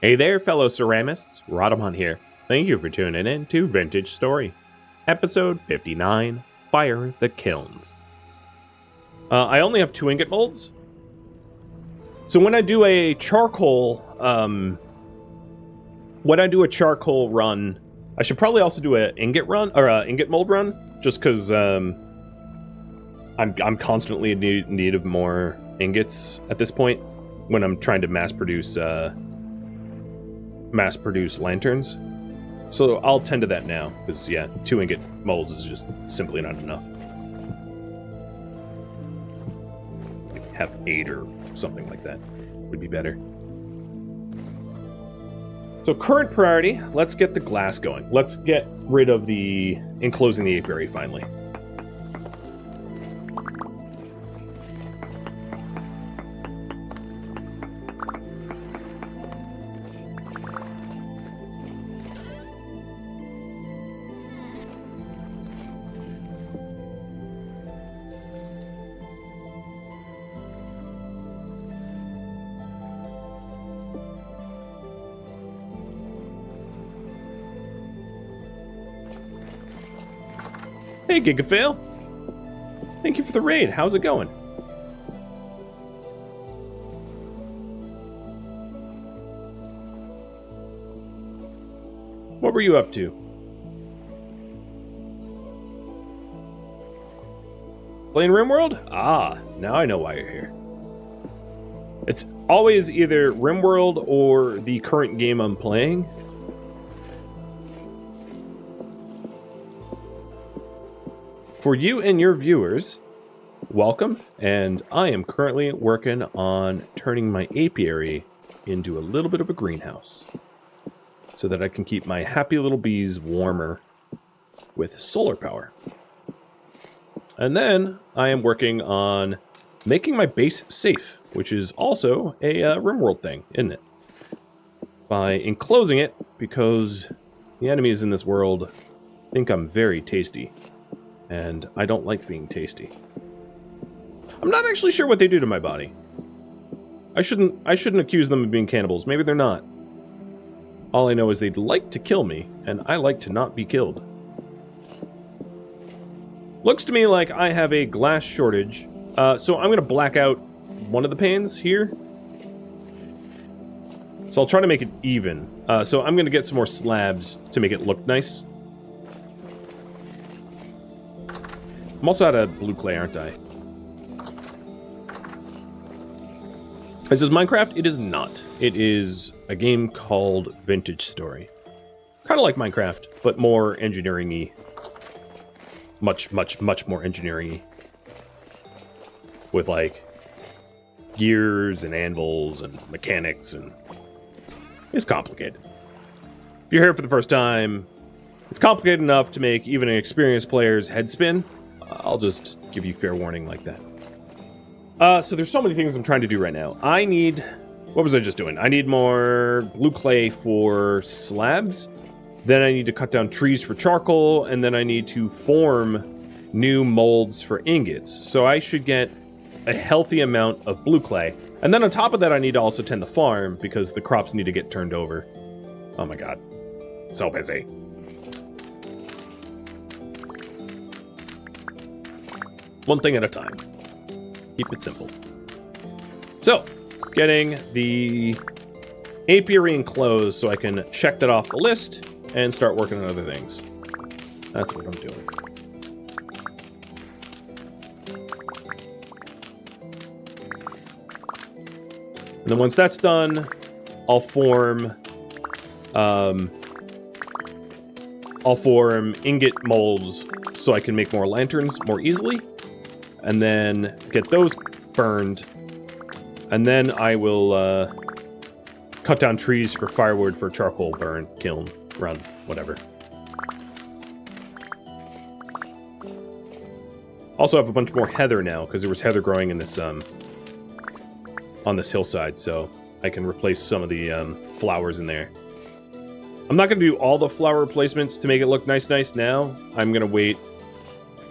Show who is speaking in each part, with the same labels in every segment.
Speaker 1: Hey there, fellow ceramists. Rhadamant here. Thank you for tuning in to Vintage Story, episode 59, Fire the Kilns. I only have 2 ingot molds. So when I do a charcoal, run, I should probably also do an ingot run, or an ingot mold run, just because I'm constantly in need of more ingots at this point when I'm trying to mass produce lanterns. So I'll tend to that now, because, yeah, 2 ingot molds is just simply not enough. Like, have 8 or something like that would be better. So current priority, let's get the glass going. Let's get rid of the enclosing the apiary finally. Hey, Gigafail! Thank you for the raid. How's it going? What were you up to? Playing RimWorld? Ah, now I know why you're here. It's always either RimWorld or the current game I'm playing. For you and your viewers, welcome, and I am currently working on turning my apiary into a little bit of a greenhouse so that I can keep my happy little bees warmer with solar power. And then I am working on making my base safe, which is also a RimWorld thing, isn't it? By enclosing it, because the enemies in this world think I'm very tasty. And I don't like being tasty. I'm not actually sure what they do to my body. I shouldn't accuse them of being cannibals. Maybe they're not. All I know is they'd like to kill me, and I like to not be killed. Looks to me like I have a glass shortage, so I'm going to black out one of the panes here. So I'll try to make it even. So I'm going to get some more slabs to make it look nice. I'm also out of blue clay, aren't I? This is Minecraft? It is not. It is a game called Vintage Story. Kind of like Minecraft, but more engineering-y. Much more engineering-y. With, like, gears and anvils and mechanics, and it's complicated. If you're here for the first time, it's complicated enough to make even an experienced player's head spin. I'll just give you fair warning like that. So there's so many things I'm trying to do right now. I need... What was I just doing? I need more blue clay for slabs. Then I need to cut down trees for charcoal. And then I need to form new molds for ingots. So I should get a healthy amount of blue clay. And then on top of that, I need to also tend the farm because the crops need to get turned over. Oh my god. So busy. One thing at a time. Keep it simple. So, getting the apiary enclosed so I can check that off the list and start working on other things. That's what I'm doing. And then once that's done, I'll form ingot molds so I can make more lanterns more easily. And then get those burned. And then I will cut down trees for firewood for charcoal burn, kiln, run, whatever. Also have a bunch more heather now, because there was heather growing in this on this hillside, so I can replace some of the flowers in there. I'm not going to do all the flower replacements to make it look nice now. I'm going to wait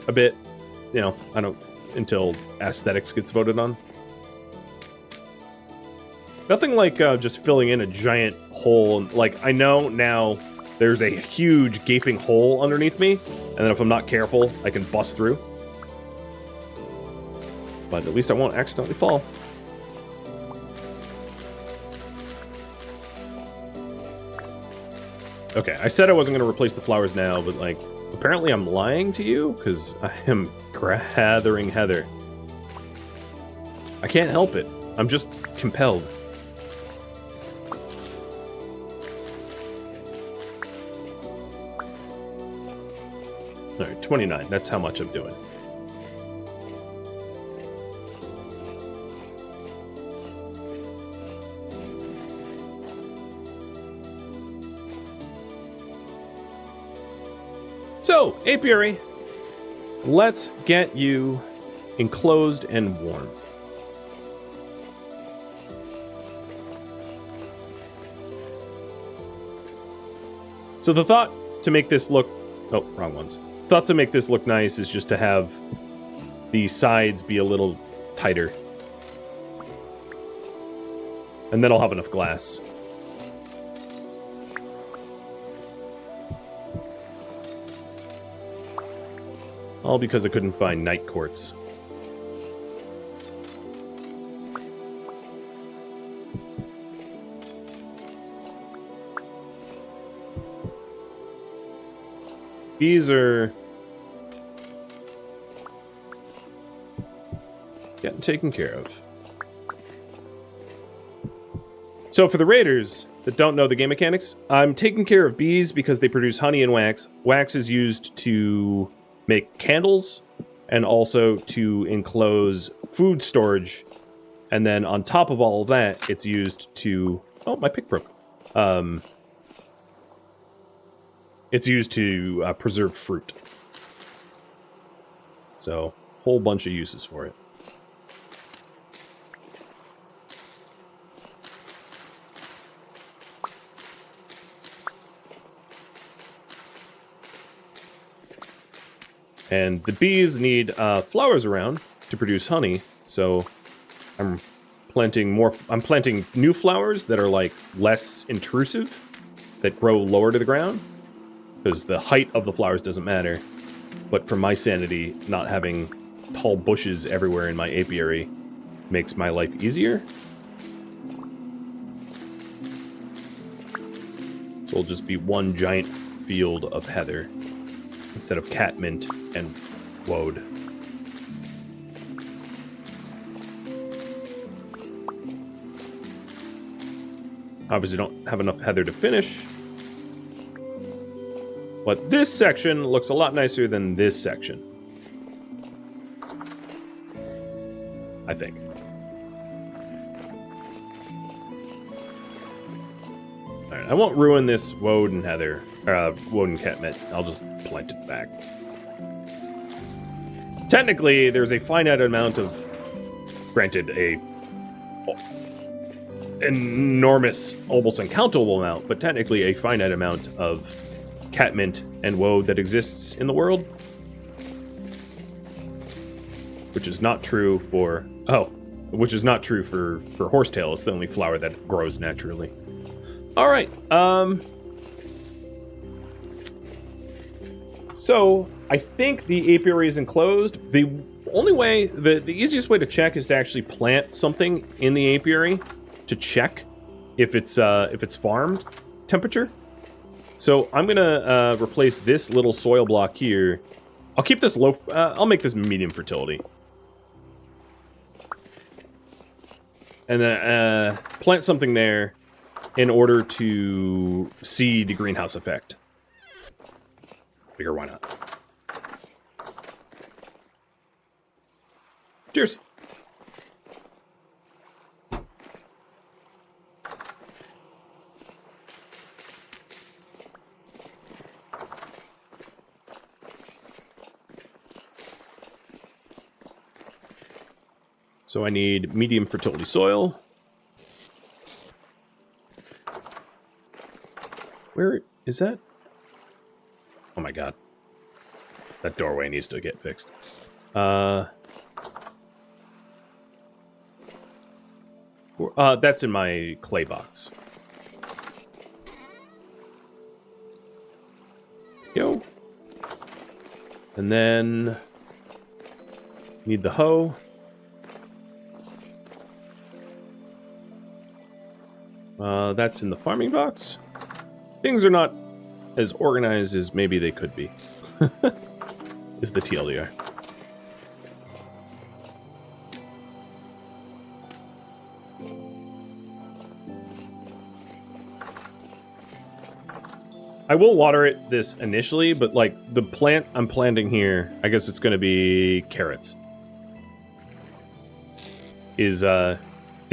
Speaker 1: a bit. You know, until aesthetics gets voted on. Nothing like just filling in a giant hole. Like, I know now there's a huge gaping hole underneath me, and then if I'm not careful, I can bust through. But at least I won't accidentally fall. Okay, I said I wasn't going to replace the flowers now, but, like, apparently I'm lying to you, because I am gathering heather. I can't help it. I'm just compelled. Alright, 29. That's how much I'm doing. So, Apiary, let's get you enclosed and warm. So the thought to make this look... Oh, wrong ones. Thought to make this look nice is just to have the sides be a little tighter. And then I'll have enough glass. All because I couldn't find night quartz. These are getting taken care of. So for the raiders that don't know the game mechanics, I'm taking care of bees because they produce honey and wax. Wax is used to make candles and also to enclose food storage. And then on top of all of that, it's used to... Oh, my pick broke. It's used to preserve fruit. So, whole bunch of uses for it. And the bees need flowers around to produce honey, so I'm planting new flowers that are like less intrusive, that grow lower to the ground, because the height of the flowers doesn't matter. But for my sanity, not having tall bushes everywhere in my apiary makes my life easier. So it'll just be one giant field of heather instead of catmint and woad. Obviously don't have enough heather to finish. But this section looks a lot nicer than this section. I think. Alright, I won't ruin this woad and heather, woad and catmint. I'll just plant it back. Technically, there's a finite amount of, granted, enormous, almost uncountable amount, but technically a finite amount of catmint and woad that exists in the world. Which is not true for... which is not true for horsetail. It's the only flower that grows naturally. Alright, so, I think the apiary is enclosed. The only way, the easiest way to check is to actually plant something in the apiary to check if it's farmed temperature. So I'm gonna replace this little soil block here. I'll keep this low. I'll make this medium fertility, and then plant something there in order to see the greenhouse effect. Figure why not? Cheers. So I need medium fertility soil. Where is that? Oh my god. That doorway needs to get fixed. Where That's in my clay box. Yo. And then need the hoe. That's in the farming box. Things are not as organized as maybe they could be. Is the TLDR. I will water it this initially, but like the plant I'm planting here, I guess it's going to be carrots. Is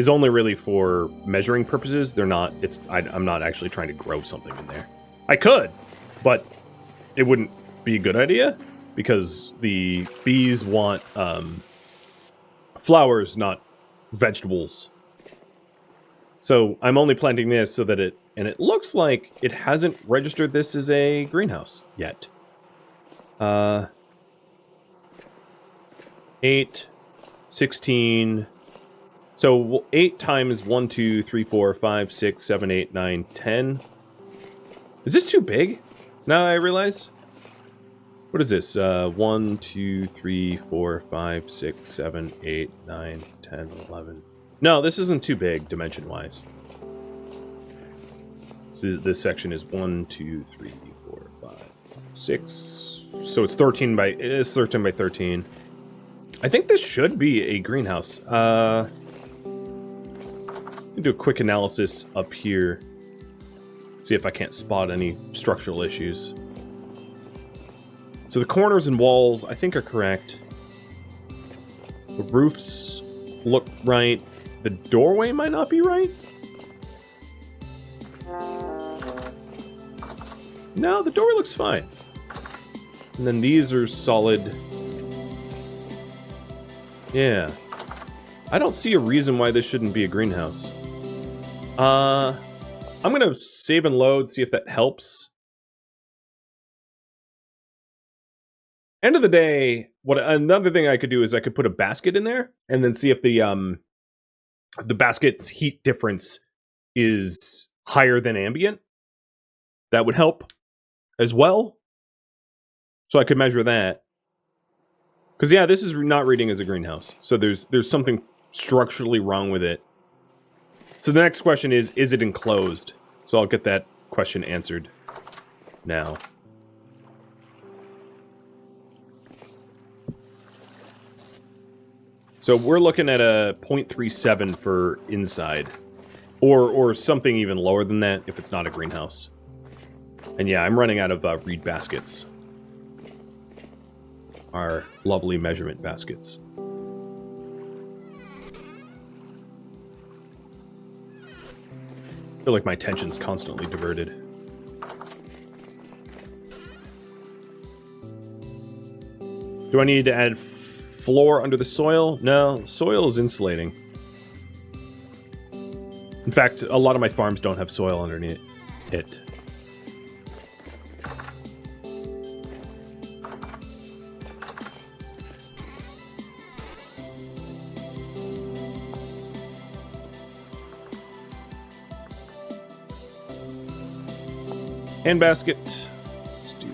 Speaker 1: only really for measuring purposes. They're not. I'm not actually trying to grow something in there. I could, but it wouldn't be a good idea because the bees want flowers, not vegetables. So I'm only planting this so that it looks like it hasn't registered this as a greenhouse yet. 8, 16. So 8 times 1, 2, 3, 4, 5, 6, 7, 8, 9, 10. Is this too big? Now I realize. What is this? 1, 2, 3, 4, 5, 6, 7, 8, 9, 10, 11. No, this isn't too big, dimension-wise. This section is 1, 2, 3, 4, 5, 6. So it's 13 by 13. I think this should be a greenhouse. Do a quick analysis up here. See if I can't spot any structural issues. So the corners and walls, I think, are correct. The roofs look right. The doorway might not be right. No, the doorway looks fine. And then these are solid. Yeah. I don't see a reason why this shouldn't be a greenhouse. I'm gonna save and load, see if that helps. End of the day, another thing I could do is I could put a basket in there and then see if the basket's heat difference is higher than ambient. That would help as well. So I could measure that. Because yeah, this is not reading as a greenhouse. So there's something structurally wrong with it. So the next question is it enclosed? So I'll get that question answered now. So we're looking at a 0.37 for inside. Or something even lower than that if it's not a greenhouse. And yeah, I'm running out of reed baskets. Our lovely measurement baskets. I feel like my attention's constantly diverted. Do I need to add floor under the soil? No, soil is insulating. In fact, a lot of my farms don't have soil underneath it. Handbasket. Let's do.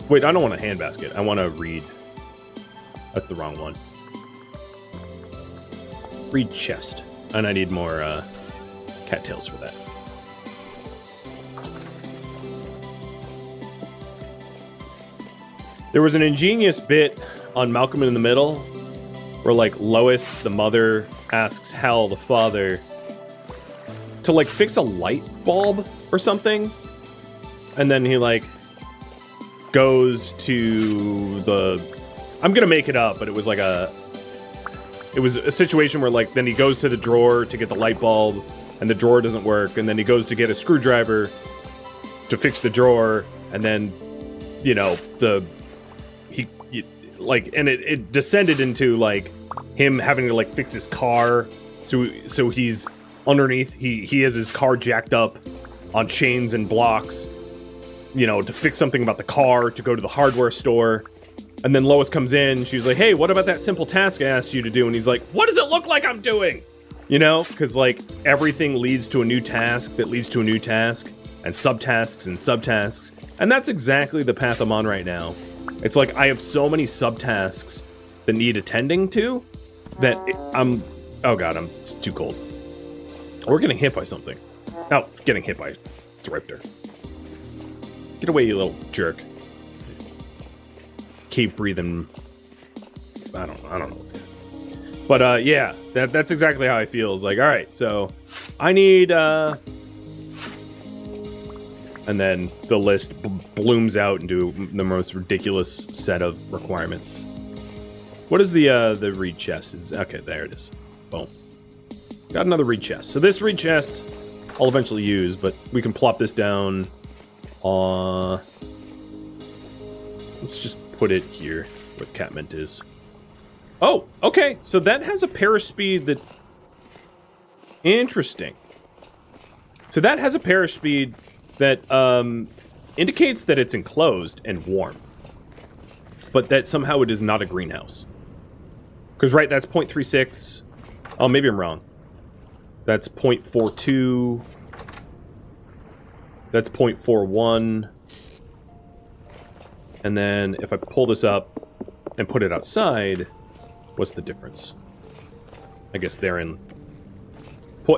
Speaker 1: Wait, I don't want a handbasket. I want to reed. That's the wrong one. Reed chest. And I need more cattails for that. There was an ingenious bit on Malcolm in the Middle where, like, Lois, the mother, asks Hal, the father, to, like, fix a light bulb or something. And then he, like, goes to the... I'm gonna make it up, but it was like it was a situation where, like, then he goes to the drawer to get the light bulb, and the drawer doesn't work, and then he goes to get a screwdriver to fix the drawer, and then, you know, it descended into, like, him having to, like, fix his car, so he's underneath, he has his car jacked up on chains and blocks, you know, to fix something about the car, to go to the hardware store, And then Lois comes in, she's like, hey, what about that simple task I asked you to do? And he's like, what does it look like I'm doing? You know, because like everything leads to a new task that leads to a new task, and subtasks and subtasks. And that's exactly the path I'm on right now. It's like I have so many subtasks that need attending to that I'm, oh god, it's too cold. We're getting hit by something. Oh, getting hit by a drifter. Get away, you little jerk. Cave breathing. I don't know. But yeah, that's exactly how I feel. It's like, all right, so I need and then the list blooms out into the most ridiculous set of requirements. What is the reed chest? Okay, there it is. Boom. Got another reed chest. So this reed chest I'll eventually use, but we can plop this down on... Let's just put it here where Catmint is. Oh, okay. So that has a perish speed that... Interesting. So that has a perish speed that indicates that it's enclosed and warm. But that somehow it is not a greenhouse. Because, right, that's 0.36. Oh, maybe I'm wrong. That's 0.42. That's 0.41. And then if I pull this up and put it outside, what's the difference? I guess they're in...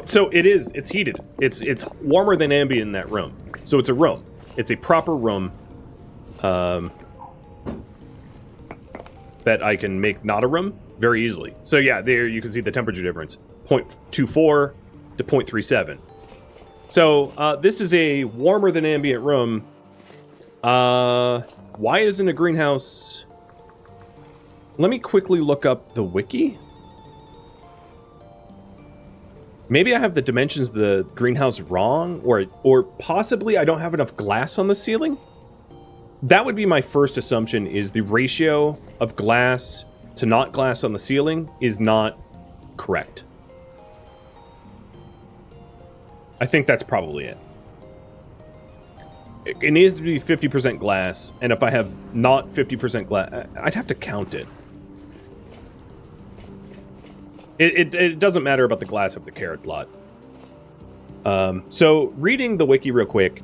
Speaker 1: So it's heated. It's warmer than ambient in that room. So it's a room. It's a proper room that I can make not a room very easily. So yeah, there you can see the temperature difference. 0.24 to 0.37. So this is a warmer than ambient room. Why isn't a greenhouse... Let me quickly look up the wiki. Maybe I have the dimensions of the greenhouse wrong, or possibly I don't have enough glass on the ceiling. That would be my first assumption, is the ratio of glass to not glass on the ceiling is not correct. I think that's probably it. It needs to be 50% glass, and if I have not 50% glass, I'd have to count it. It doesn't matter about the glass of the carrot plot. So, reading the wiki real quick.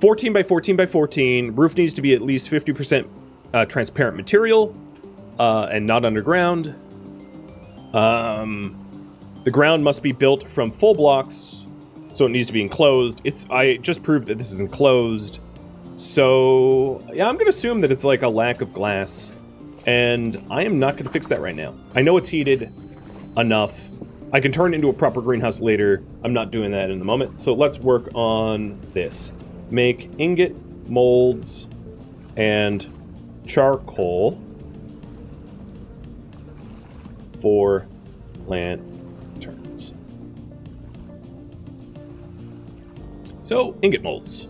Speaker 1: 14 by 14 by 14. Roof needs to be at least 50% transparent material and not underground. The ground must be built from full blocks, so it needs to be enclosed. I just proved that this is enclosed. So, yeah, I'm going to assume that it's like a lack of glass. And I am not going to fix that right now. I know it's heated enough. I can turn it into a proper greenhouse later. I'm not doing that in the moment. So let's work on this. Make ingot molds and charcoal for lanterns. So, ingot molds.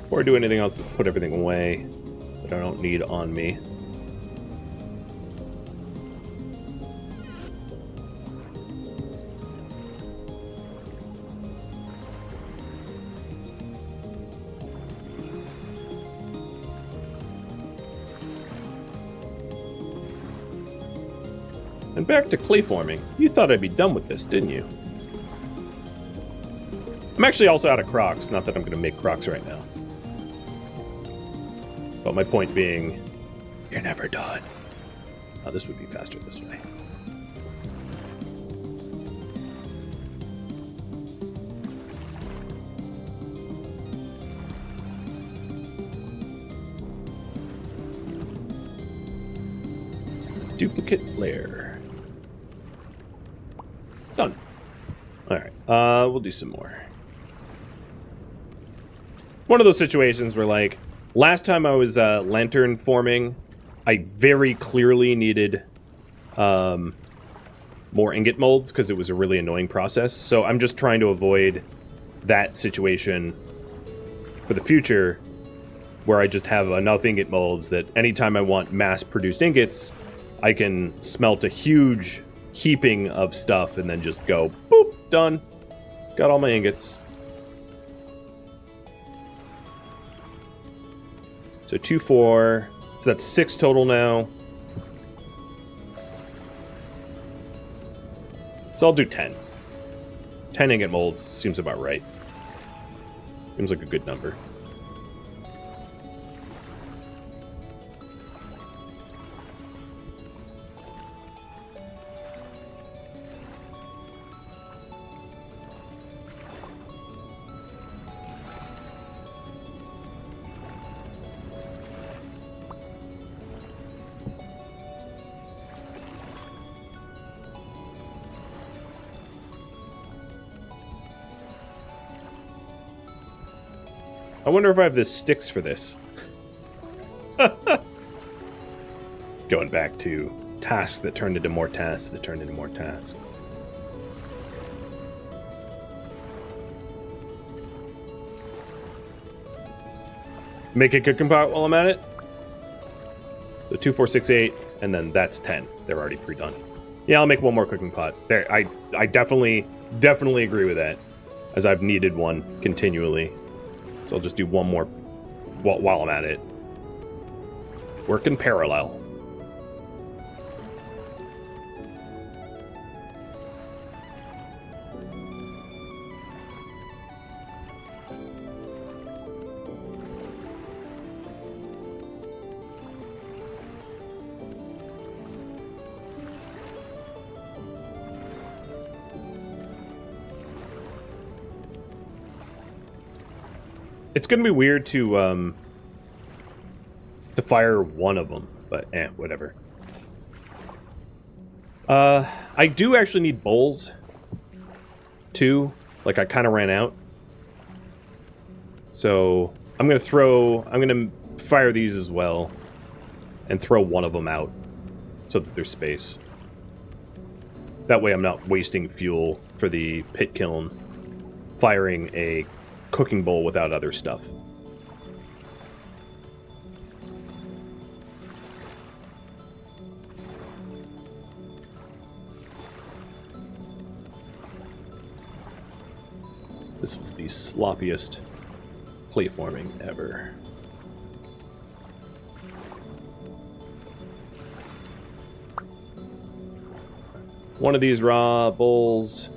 Speaker 1: Before I do anything else, let's put everything away that I don't need on me. And back to clay forming. You thought I'd be done with this, didn't you? I'm actually also out of Crocs, not that I'm going to make Crocs right now. But my point being, you're never done. Oh, this would be faster this way. Duplicate layer. Done. Alright, we'll do some more. One of those situations where, like, last time I was lantern forming, I very clearly needed more ingot molds because it was a really annoying process. So I'm just trying to avoid that situation for the future, where I just have enough ingot molds that anytime I want mass-produced ingots, I can smelt a huge heaping of stuff and then just go, boop, done. Got all my ingots. So 2, 4. So that's 6 total now. So I'll do 10. 10 ingot molds seems about right. Seems like a good number. I wonder if I have the sticks for this. Going back to tasks that turned into more tasks that turned into more tasks. Make a cooking pot while I'm at it. So 2, 4, 6, 8, and then that's 10. They're already pre-done. Yeah, I'll make one more cooking pot. There, I definitely agree with that, as I've needed one continually. So I'll just do one more while I'm at it. Work in parallel. It's gonna be weird to fire one of them, but whatever. I do actually need bowls, too. Like, I kind of ran out. So, I'm gonna fire these as well, and throw one of them out, so that there's space. That way I'm not wasting fuel for the pit kiln, firing a cooking bowl without other stuff. This was the sloppiest platforming ever. One of these raw bowls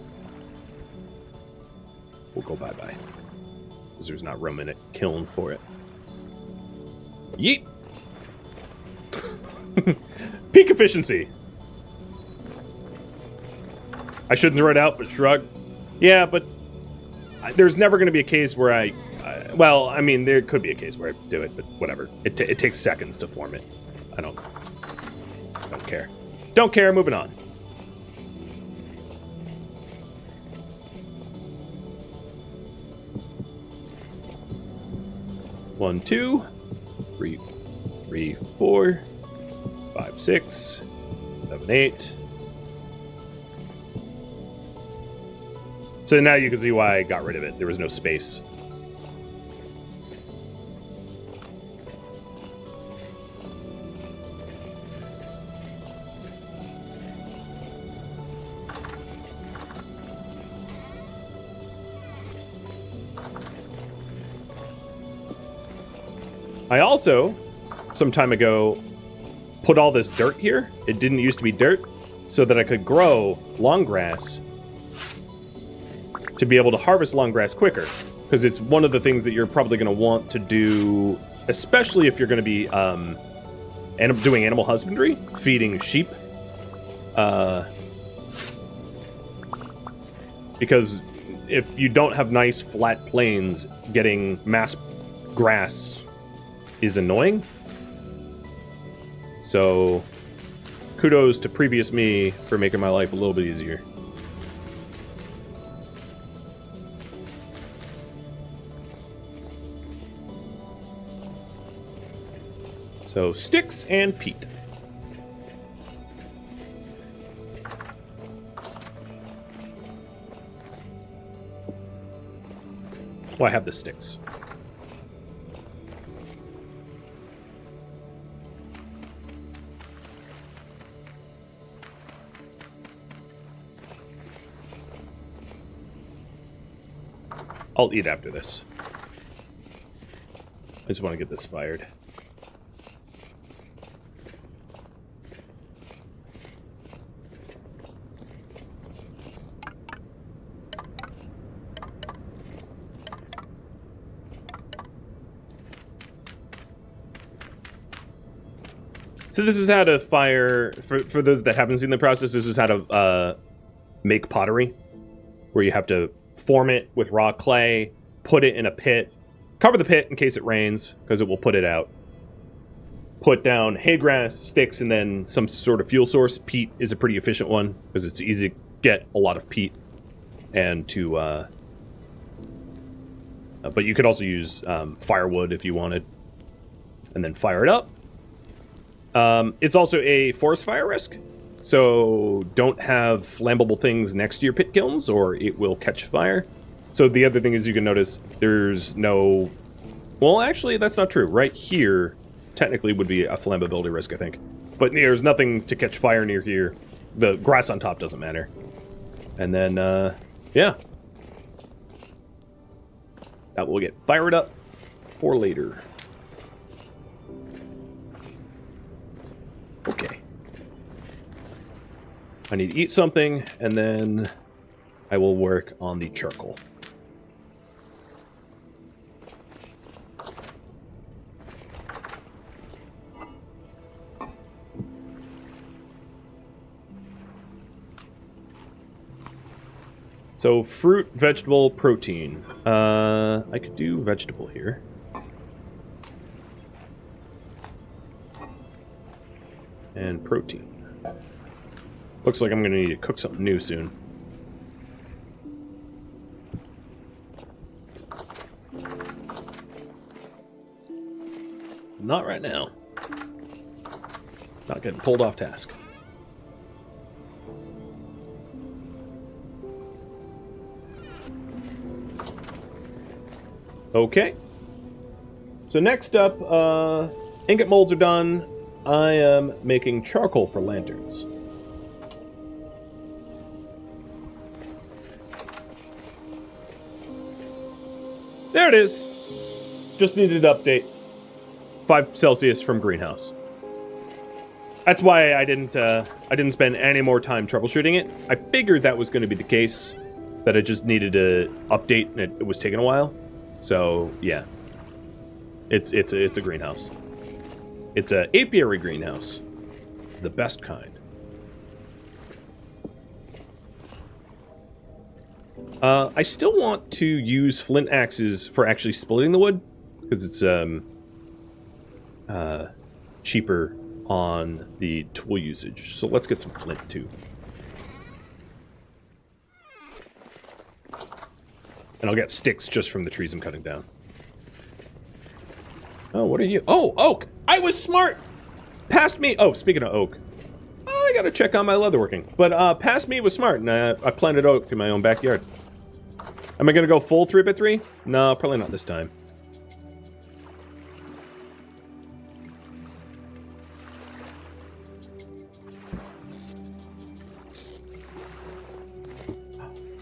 Speaker 1: will go bye-bye, because there's not room in a kiln for it. Yeet! Peak efficiency! I shouldn't throw it out, but shrug. Yeah, but there's never going to be a case where well, I mean, there could be a case where I do it, but whatever. It takes seconds to form it. I don't care. Don't care, moving on. One, 2, 3, 4, 5, 6, 7, 8. So now you can see why I got rid of it. There was no space. I also, some time ago, put all this dirt here. It didn't used to be dirt, so that I could grow long grass to be able to harvest long grass quicker. Because it's one of the things that you're probably going to want to do, especially if you're going to be doing animal husbandry, feeding sheep. Because if you don't have nice flat plains, getting mass grass is annoying. So, kudos to previous me for making my life a little bit easier. So, sticks and peat. Well, I have the sticks. I'll eat after this. I just want to get this fired. So this is how to fire, for those that haven't seen the process, this is how to make pottery, where you have to form it with raw clay, put it in a pit, cover the pit in case it rains, because it will put it out. Put down hay grass, sticks, and then some sort of fuel source. Peat is a pretty efficient one, because it's easy to get a lot of peat. And to, but you could also use firewood if you wanted. And then fire it up. It's also a forest fire risk, so don't have flammable things next to your pit kilns or it will catch fire. So the other thing is you can notice there's no... Well, actually, that's not true. Right here, technically, would be a flammability risk, I think. But there's nothing to catch fire near here. The grass on top doesn't matter. And then, yeah. That will get fired up for later. Okay. I need to eat something, and then I will work on the charcoal. So, fruit, vegetable, protein. I could do vegetable here. And protein. Looks like I'm going to need to cook something new soon. Not right now. Not getting pulled off task. Okay. So next up, ingot molds are done. I am making charcoal for lanterns. There it is. Just needed to update. 5 Celsius from greenhouse. That's why I didn't spend any more time troubleshooting it. I figured that was going to be the case, that I just needed to update and it was taking a while. So yeah, it's a greenhouse. It's a apiary greenhouse, the best kind. I still want to use flint axes for actually splitting the wood, because it's cheaper on the tool usage. So let's get some flint too. And I'll get sticks just from the trees I'm cutting down. Oh, what are you? Oh, oak! I was smart! Past me... Oh, speaking of oak. I gotta check on my leatherworking. But, past me was smart, and I planted oak in my own backyard. Am I gonna go full 3x3? No, probably not this time.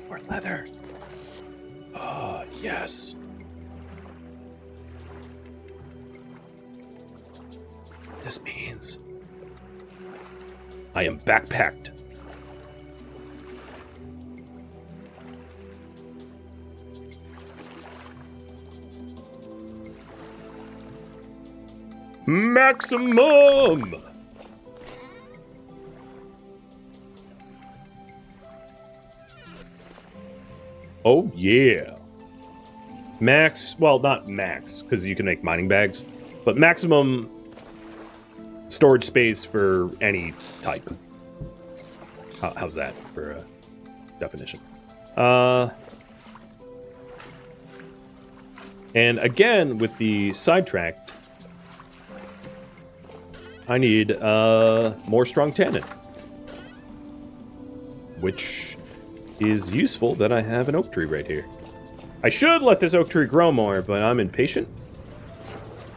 Speaker 1: More leather. Oh, yes. This means I am backpacked. Maximum! Oh, yeah. Max, well, not max, because you can make mining bags, but maximum storage space for any type. How's that for a definition? And again, with the sidetracked, I need more strong tannin, which is useful that I have an oak tree right here. I should let this oak tree grow more, but I'm impatient.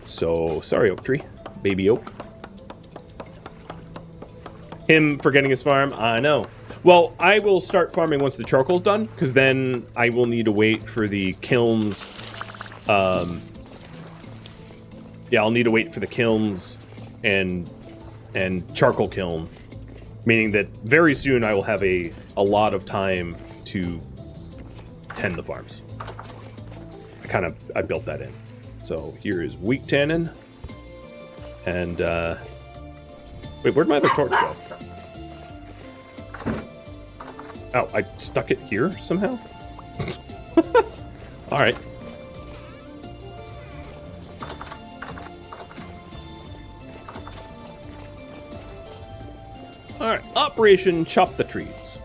Speaker 1: So, sorry, oak tree. Baby oak. Him forgetting his farm? I know. Well, I will start farming once the charcoal's done, because then I will need to wait for the kilns. Yeah, I'll need to wait for the kilns and charcoal kiln, meaning that very soon I will have a lot of time to tend the farms. I built that in. So here is wheat tannin. And, wait, where'd my other torch go? Oh, I stuck it here somehow? Alright. Alright, Operation Chop the Trees.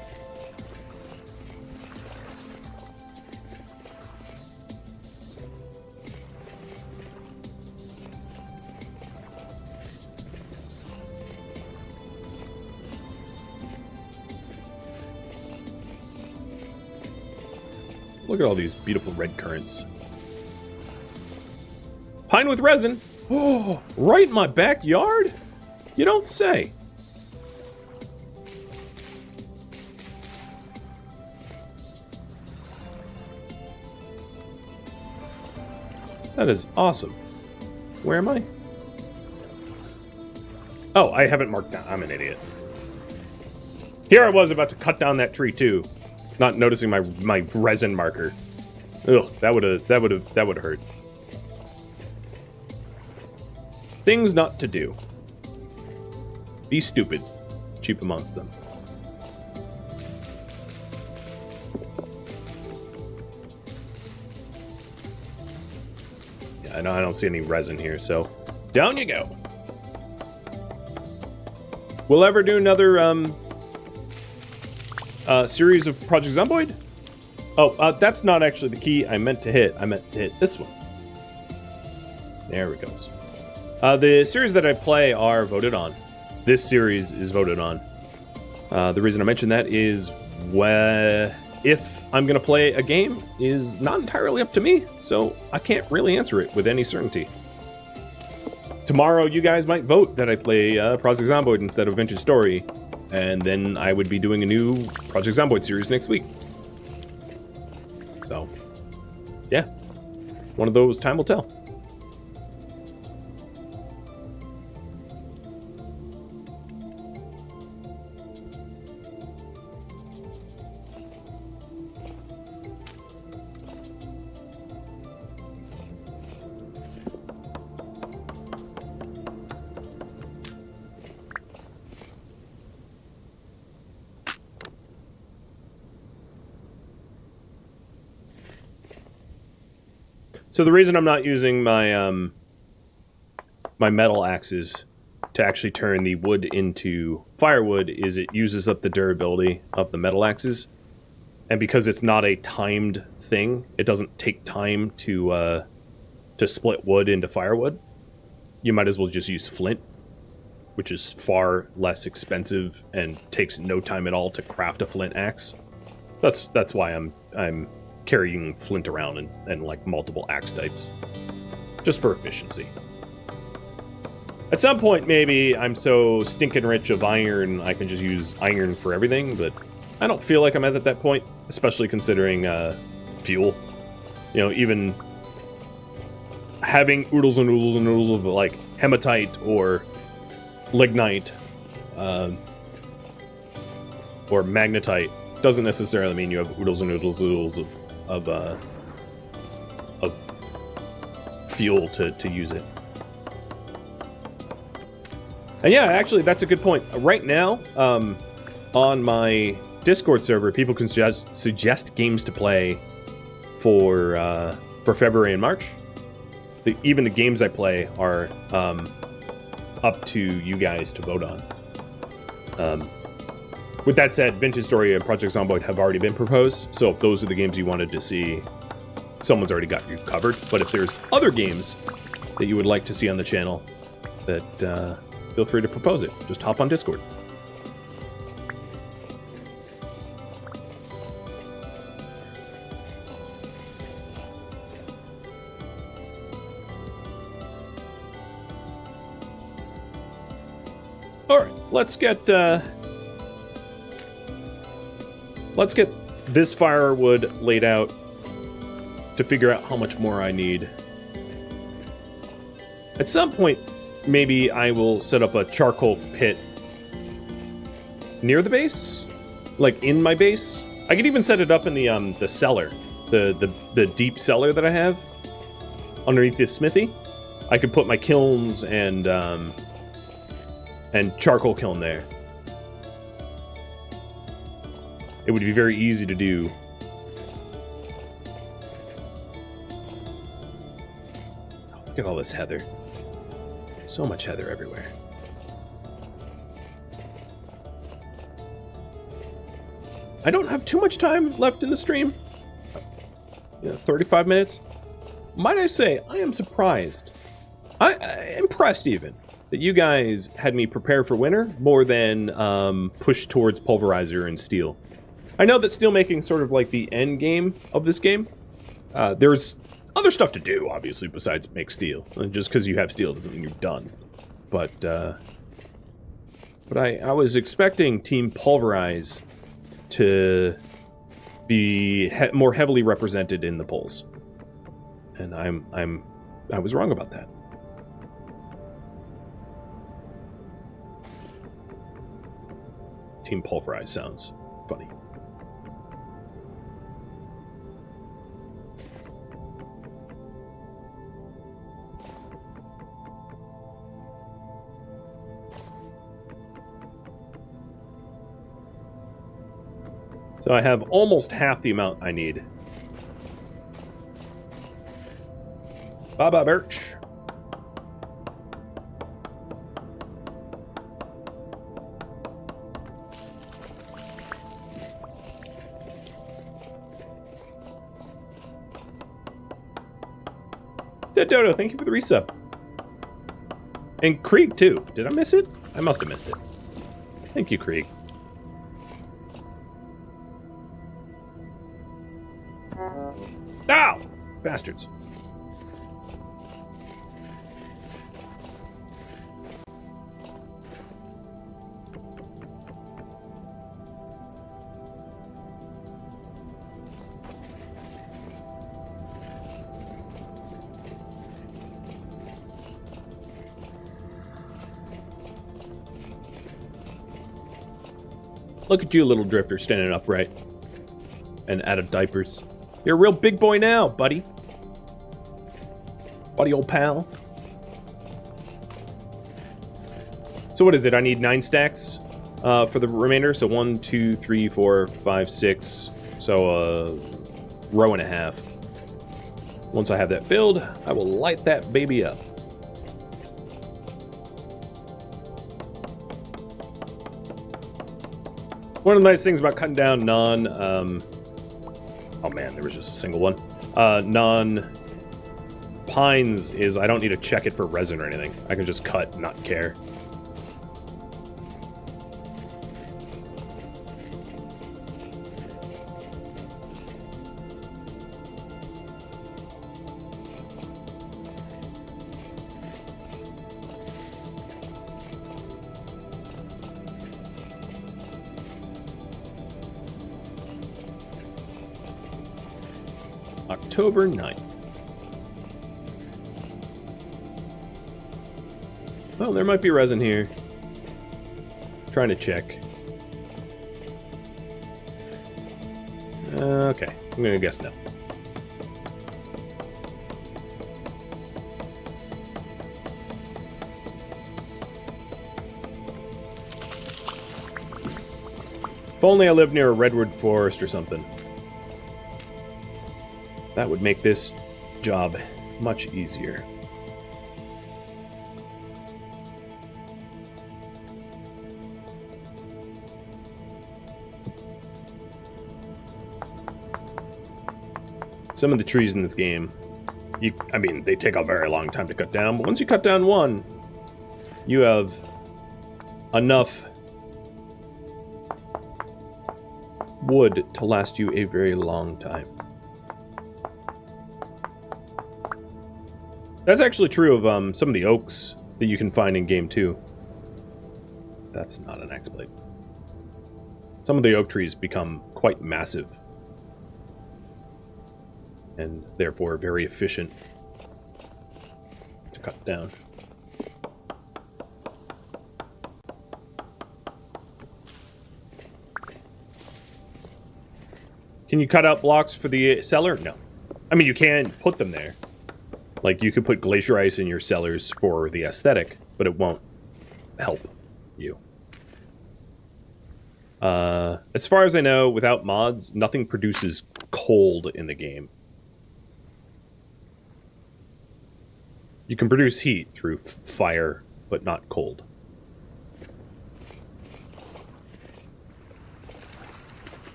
Speaker 1: Look at all these beautiful red currants. Pine with resin? Oh, right in my backyard? You don't say. That is awesome. Where am I? Oh, I haven't marked down. I'm an idiot. Here I was about to cut down that tree too, not noticing my resin marker. Ugh, that would have hurt. Things not to do. Be stupid. Chief amongst them. Yeah, I know I don't see any resin here, so down you go. We'll ever do another series of Project Zomboid? Oh, that's not actually the key I meant to hit. I meant to hit this one. There it goes. The series that I play are voted on. This series is voted on. The reason I mention that is if I'm going to play a game is not entirely up to me, so I can't really answer it with any certainty. Tomorrow, you guys might vote that I play Project Zomboid instead of Vintage Story, and then I would be doing a new Project Zomboid series next week. So, yeah. One of those, time will tell. So the reason I'm not using my my metal axes to actually turn the wood into firewood is it uses up the durability of the metal axes, and because it's not a timed thing, it doesn't take time to split wood into firewood. You might as well just use flint, which is far less expensive and takes no time at all to craft a flint axe. That's why I'm carrying flint around and like multiple axe types, just for efficiency. At some point, maybe I'm so stinking rich of iron I can just use iron for everything, but I don't feel like I'm at that point, especially considering fuel. You know, even having oodles and oodles and oodles of like hematite or lignite or magnetite doesn't necessarily mean you have oodles and oodles and oodles of fuel to use it. And yeah, actually, that's a good point. Right now, on my Discord server, people can suggest games to play for February and March. Even the games I play are up to you guys to vote on. With that said, Vintage Story and Project Zomboid have already been proposed, so if those are the games you wanted to see, someone's already got you covered. But if there's other games that you would like to see on the channel, that feel free to propose it. Just hop on Discord. All right, let's get let's get this firewood laid out to figure out how much more I need. At some point, maybe I will set up a charcoal pit near the base, like in my base. I could even set it up in the cellar, the deep cellar that I have underneath the smithy. I could put my kilns and charcoal kiln there. It would be very easy to do. Oh, look at all this heather. So much heather everywhere. I don't have too much time left in the stream. 35 minutes. Might I say, I am surprised. Impressed even, that you guys had me prepare for winter more than push towards pulverizer and steel. I know that steel making is sort of like the end game of this game. There's other stuff to do, obviously, besides make steel. Just because you have steel doesn't mean you're done. But I was expecting Team Pulverize to be more heavily represented in the polls, and I was wrong about that. Team Pulverize sounds funny. So I have almost half the amount I need. Bye-bye, Birch. Dead Dodo, thank you for the resub. And Krieg, too. Did I miss it? I must have missed it. Thank you, Krieg. Ow! Bastards. Look at you, little drifter, standing upright and out of diapers. You're a real big boy now, buddy. Buddy, old pal. So what is it? I need 9 stacks for the remainder. So 1, 2, 3, 4, 5, 6. So a row and a half. Once I have that filled, I will light that baby up. One of the nice things about cutting down oh man, there was just a single one. Non-pines is I don't need to check it for resin or anything. I can just cut and not care. October 9th. Well, there might be resin here. Trying to check. Okay, I'm gonna guess no. If only I lived near a redwood forest or something. That would make this job much easier. Some of the trees in this game, I mean, they take a very long time to cut down, but once you cut down one, you have enough wood to last you a very long time. That's actually true of some of the oaks that you can find in game 2. That's not an X-blade. Some of the oak trees become quite massive and therefore very efficient to cut down. Can you cut out blocks for the cellar? No. I mean, you can put them there. Like, you could put glacier ice in your cellars for the aesthetic, but it won't help you. As far as I know, without mods, nothing produces cold in the game. You can produce heat through fire, but not cold.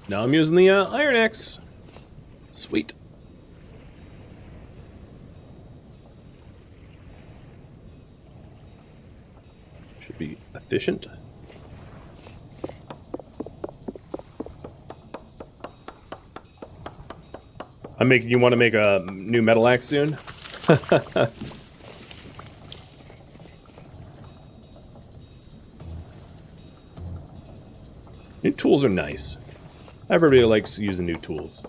Speaker 1: Now I'm using the Iron Axe. Sweet. Should be efficient. You want to make a new metal axe soon? New tools are nice. Everybody likes using new tools.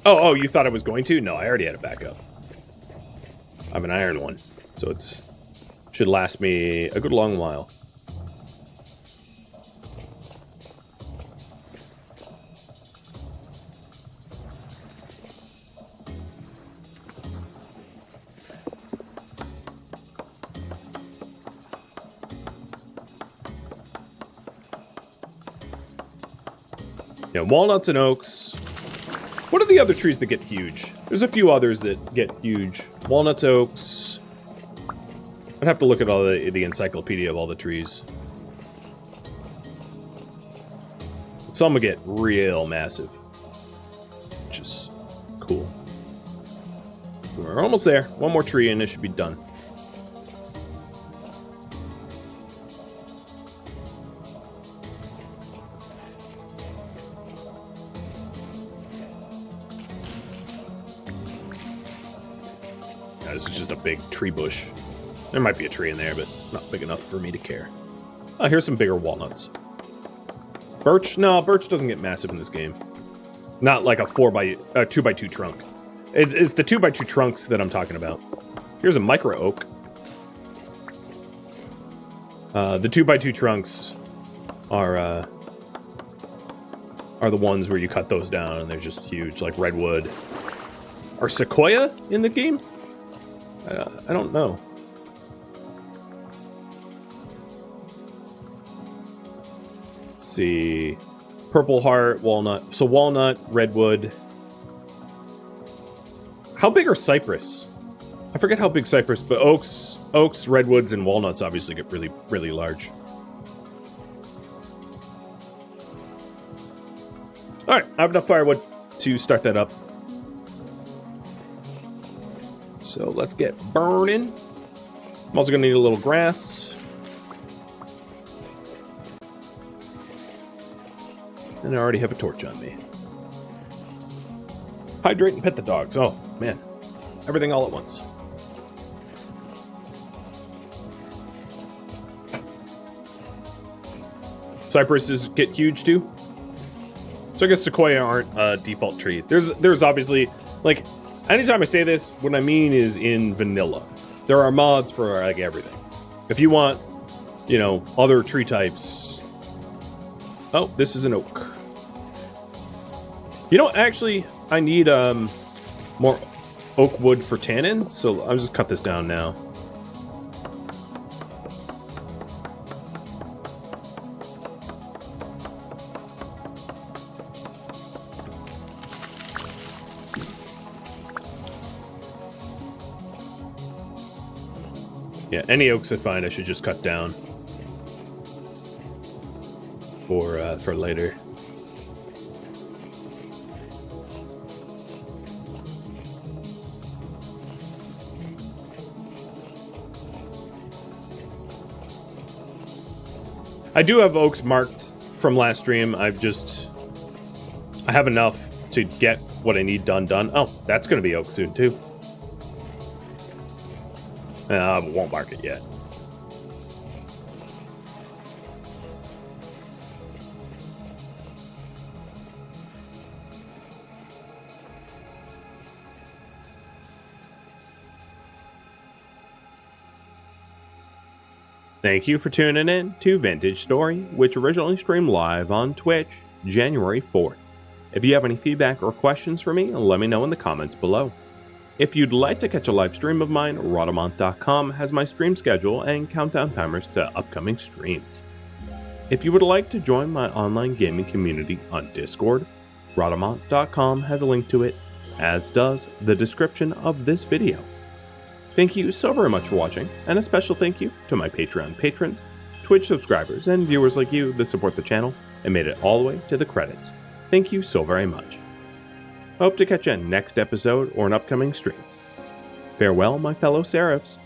Speaker 1: Oh, you thought I was going to? No, I already had a backup. I have an iron one, so it's should last me a good long while. Yeah, walnuts and oaks. What are the other trees that get huge? There's a few others that get huge. Walnuts, oaks. I'd have to look at all the encyclopedia of all the trees. Some will get real massive, which is cool. We're almost there. One more tree and it should be done. This is just a big tree bush. There might be a tree in there, but not big enough for me to care. Oh, here's some bigger walnuts. Birch? No, birch doesn't get massive in this game. Not like a 2x2 trunk. It's the 2x2 trunks that I'm talking about. Here's a micro oak. The 2x2 trunks are the ones where you cut those down and they're just huge, like redwood. Are sequoia in the game? I don't know. Let's see. Purple heart, walnut. So walnut, redwood. How big are cypress? I forget how big cypress, but oaks, redwoods, and walnuts obviously get really, really large. Alright, I have enough firewood to start that up. So let's get burning. I'm also going to need a little grass. And I already have a torch on me. Hydrate and pet the dogs. Oh, man. Everything all at once. Cypresses get huge too. So I guess sequoia aren't a default tree. There's obviously, like, anytime I say this, what I mean is in vanilla. There are mods for, like, everything. If you want, you know, other tree types... Oh, this is an oak. You know, actually, I need more oak wood for tannin, so I'll just cut this down now. Yeah, any oaks I find I should just cut down for later. I do have oaks marked from last stream. I have enough to get what I need done. Oh, that's going to be oak soon too. Won't mark it yet. Thank you for tuning in to Vintage Story, which originally streamed live on Twitch, January 4th. If you have any feedback or questions for me, let me know in the comments below. If you'd like to catch a live stream of mine, Rhadamant.com has my stream schedule and countdown timers to upcoming streams. If you would like to join my online gaming community on Discord, Rhadamant.com has a link to it, as does the description of this video. Thank you so very much for watching, and a special thank you to my Patreon patrons, Twitch subscribers, and viewers like you that support the channel and made it all the way to the credits. Thank you so very much. I hope to catch you next episode or an upcoming stream. Farewell, my fellow Seraphs.